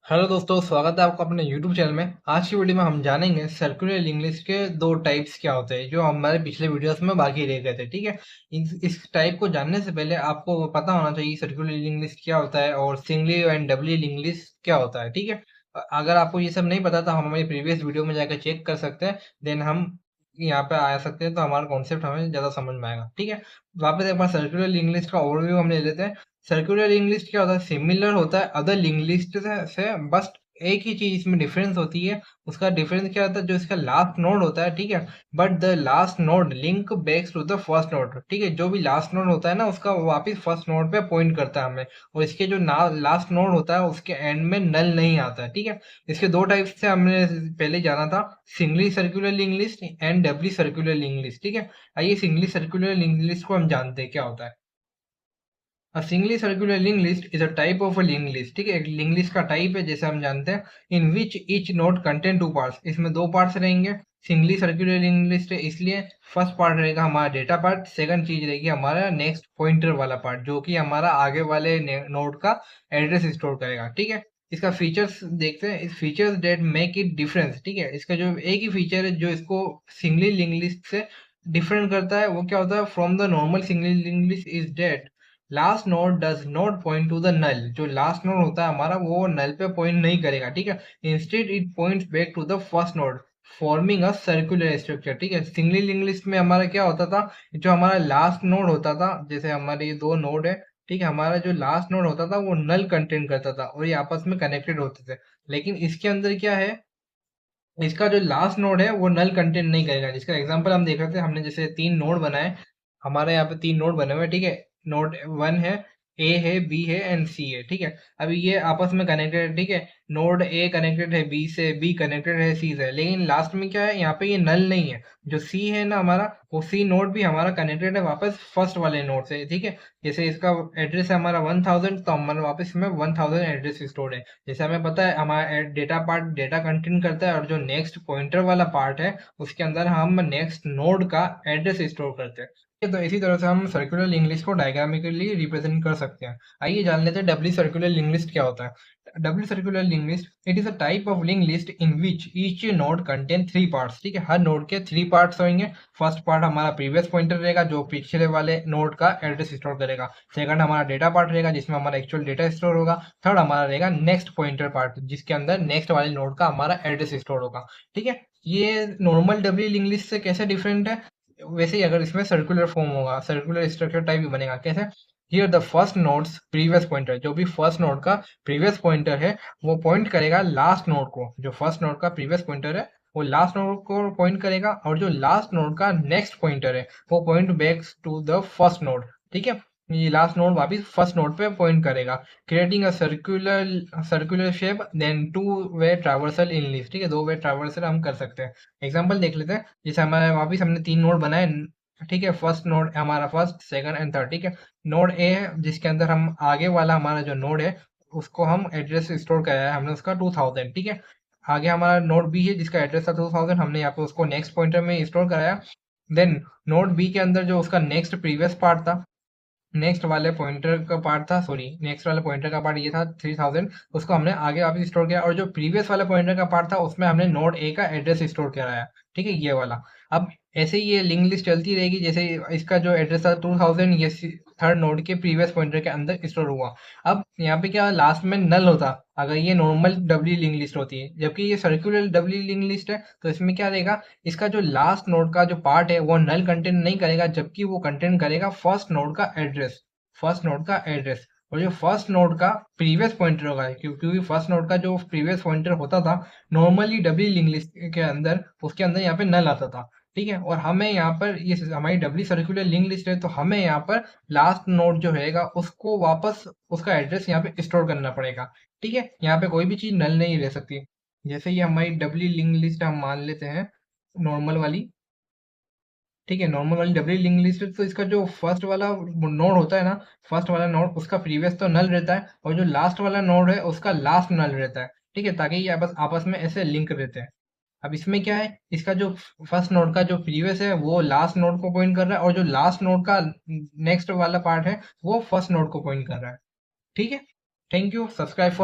Hello दोस्तों, स्वागत है आपका अपने यूट्यूब चैनल में। आज की वीडियो में हम जानेंगे सर्कुलर लिंक के दो टाइप्स क्या होते हैं जो हमारे पिछले वीडियोस में बाकी रह गए थे। ठीक है, इस टाइप को जानने से पहले आपको पता होना चाहिए सर्कुलर लिंक क्या होता है और सिंगली एंड डबली लिंक क्या होता है। ठीक है, अगर आपको ये सब नहीं पता तो हम हमारी प्रीवियस वीडियो में जाकर चेक कर सकते हैं। देन हम यहाँ पे आ सकते हैं तो हमारा कॉन्सेप्ट हमें ज़्यादा समझ में आएगा। ठीक है, वापस एक बार सर्कुलर लिंक लिस्ट का ओवरव्यू हम ले लेते हैं। सर्कुलर लिंक लिस्ट क्या होता है? सिमिलर होता है अदर लिंक लिस्ट से, बस एक ही चीज इसमें डिफरेंस होती है। उसका डिफरेंस क्या होता है? जो इसका लास्ट नोड होता है, ठीक है, but the last node link backs to the first node. ठीक है, जो भी लास्ट नोड होता है ना, उसका वापस फर्स्ट नोड पे पॉइंट करता है हमें। और इसके जो लास्ट नोड होता है उसके एंड में नल नहीं आता है। ठीक है, इसके दो टाइप से हमने पहले जाना था, singly circular link list and doubly circular link list. ठीक है, आइए सिंगली सर्कुलर लिंक लिस्ट को हम जानते हैं क्या होता है। A singly circular linked list is a type of a linked list। ठीक है, एक लिंक लिस्ट का टाइप है जैसे हम जानते हैं, in which each node contain two parts. इसमें दो पार्ट्स रहेंगे। सिंगली सर्कुलर लिंक लिस्ट है इसलिए फर्स्ट पार्ट रहेगा हमारा डेटा पार्ट, सेकंड चीज रहेगी हमारा नेक्स्ट पॉइंटर वाला पार्ट जो कि हमारा आगे वाले नोड का एड्रेस स्टोर करेगा। ठीक है, इसका फीचर्स देखते हैं, इस features that make it difference. ठीक है, इसका जो एक ही फीचर है जो इसको सिंगली लिंक लिस्ट से डिफरेंट करता है वो क्या होता है? From the normal singly link list is that last node does not point to the null. जो लास्ट नोड होता है हमारा वो नल पे पॉइंट नहीं करेगा। ठीक है, instead it points back to the first node forming a circular structure. ठीक है, सिंगली लिंक लिस्ट में हमारा क्या होता था? जो हमारा लास्ट नोड होता था, जैसे हमारे ये दो नोड है, ठीक है, हमारा जो लास्ट नोड होता था वो नल कंटेंट करता था और ये आपस में कनेक्टेड होते थे। लेकिन इसके अंदर क्या है, इसका जो लास्ट नोड है वो नल कंटेंट नहीं करेगा। जिसका एग्जांपल हम देख रहे थे, हमने जैसे तीन नोड बनाए, हमारे यहाँ पे तीन नोड बने हुए हैं। ठीक है, नोड वन है, ए है, बी है एंड सी है। ठीक है, अभी ये आपस में कनेक्टेड है। ठीक है, नोड ए कनेक्टेड है बी से, बी कनेक्टेड है सी से, लेकिन लास्ट में क्या है, यहाँ पे ये नल नहीं है। जो सी है ना हमारा, वो सी नोड भी हमारा कनेक्टेड है वापस फर्स्ट वाले नोड से। ठीक है, जैसे इसका एड्रेस है हमारा 1000, तो हमारे वापस में 1000 एड्रेस स्टोर है। जैसे हमें पता है हमारा डेटा पार्ट डेटा कंटेंट करता है और जो नेक्स्ट पॉइंटर वाला पार्ट है उसके अंदर हम नेक्स्ट नोड का एड्रेस स्टोर करते हैं। तो इसी तरह से हम सर्कुलर लिंक लिस्ट को डायग्रामिकली रिप्रेजेंट कर सकते हैं। आइए जान लेते हैं डबली सर्कुलर लिंक लिस्ट क्या होता है। Doubly circular link list it is a type of link list in which each node contain three parts. ठीक है, हर नोड के थ्री पार्ट्स होंगे। फर्स्ट पार्ट हमारा प्रीवियस पॉइंटर रहेगा जो पिछले वाले नोड का एड्रेस स्टोर करेगा। सेकंड हमारा डेटा पार्ट रहेगा जिसमें हमारा एक्चुअल डेटा स्टोर होगा। थर्ड हमारा रहेगा नेक्स्ट पॉइंटर पार्ट जिसके अंदर नेक्स्ट वाले नोड का हमारा एड्रेस स्टोर होगा। ठीक है, ये नॉर्मल डबली लिंक लिस्ट से कैसे डिफरेंट है? वैसे ही अगर इसमें सर्कुलर फॉर्म होगा, सर्कुलर स्ट्रक्चर टाइप भी बनेगा। कैसे? Here the first node's previous pointer, जो भी फर्स्ट नोड का प्रीवियस पॉइंटर है वो पॉइंट करेगा लास्ट नोड को। जो फर्स्ट नोड का प्रीवियस पॉइंटर है वो लास्ट नोड को पॉइंट करेगा और जो लास्ट नोड का नेक्स्ट पॉइंटर है वो point back to the first node. ठीक है, ये लास्ट नोड वापिस फर्स्ट नोड पे पॉइंट करेगा, creating a circular shape then two way traversal in list. ठीक है, दो वे ट्रैवर्सल हम कर सकते हैं। एग्जांपल देख लेते हैं, जैसे हमारे वापिस हमने तीन नोड बनाए। ठीक है, फर्स्ट नोड हमारा फर्स्ट सेकंड एंड थर्ड। ठीक है, नोड ए है जिसके अंदर हम आगे वाला हमारा जो नोड है उसको हम एड्रेस स्टोर कराया है हमने उसका 2000। ठीक है, आगे हमारा नोड बी है जिसका एड्रेस था 2000, हमने यहाँ पे उसको नेक्स्ट पॉइंटर में स्टोर कराया। देन नोड बी के अंदर जो उसका नेक्स्ट प्रीवियस पार्ट था, नेक्स्ट वाले पॉइंटर का पार्ट था, सॉरी नेक्स्ट वाले पॉइंटर का पार्ट ये था 3000, उसको हमने आगे वापस स्टोर किया और जो प्रीवियस वाले पॉइंटर का पार्ट था उसमें हमने नोड ए का एड्रेस स्टोर कराया। ठीक है, ये वाला। अब ऐसे ही ये लिंक लिस्ट चलती रहेगी। जैसे इसका जो एड्रेस था 2000, ये थर्ड नोड के प्रीवियस पॉइंटर के अंदर स्टोर हुआ। अब यहाँ पे क्या लास्ट में नल होता अगर ये नॉर्मल डब्ल्यू लिंक लिस्ट होती है, जबकि ये सर्कुलर डब्ल्यू लिंक लिस्ट है, तो इसमें क्या रहेगा, इसका जो लास्ट नोड का जो पार्ट है वो नल कंटेंट नहीं करेगा, जबकि वो कंटेंट करेगा फर्स्ट नोड का एड्रेस। फर्स्ट नोड का एड्रेस और जो फर्स्ट नोड का प्रीवियस पॉइंटर होगा, क्योंकि फर्स्ट नोड का जो प्रीवियस पॉइंटर होता था नॉर्मली डब्ल्यू लिंक लिस्ट के अंदर, उसके अंदर यहाँ पे नल आता था। ठीक है, और हमें यहाँ पर ये हमारी डब्ल्यू सर्कुलर लिंक लिस्ट है तो हमें यहाँ पर लास्ट नोड जो रहेगा उसको वापस उसका एड्रेस यहाँ पे स्टोर करना पड़ेगा। ठीक है, यहाँ पे कोई भी चीज नल नहीं रह सकती। जैसे ये हमारी डब्ल्यू लिंक लिस्ट हम मान लेते हैं नॉर्मल वाली। ठीक है, नॉर्मल वाली डब्ल्यू लिंक लिस्ट, तो इसका जो फर्स्ट वाला नोड होता है ना, फर्स्ट वाला नोड उसका प्रीवियस तो नल रहता है और जो लास्ट वाला नोड है उसका लास्ट नल रहता है। ठीक है, ताकि ये आपस आपस में ऐसे लिंक रहते हैं। अब इसमें क्या है, इसका जो फर्स्ट नोड का जो प्रीवियस है वो लास्ट नोड को पॉइंट कर रहा है और जो लास्ट नोड का नेक्स्ट वाला पार्ट है वो फर्स्ट नोड को पॉइंट कर रहा है। ठीक है, थैंक यू, सब्सक्राइब फॉर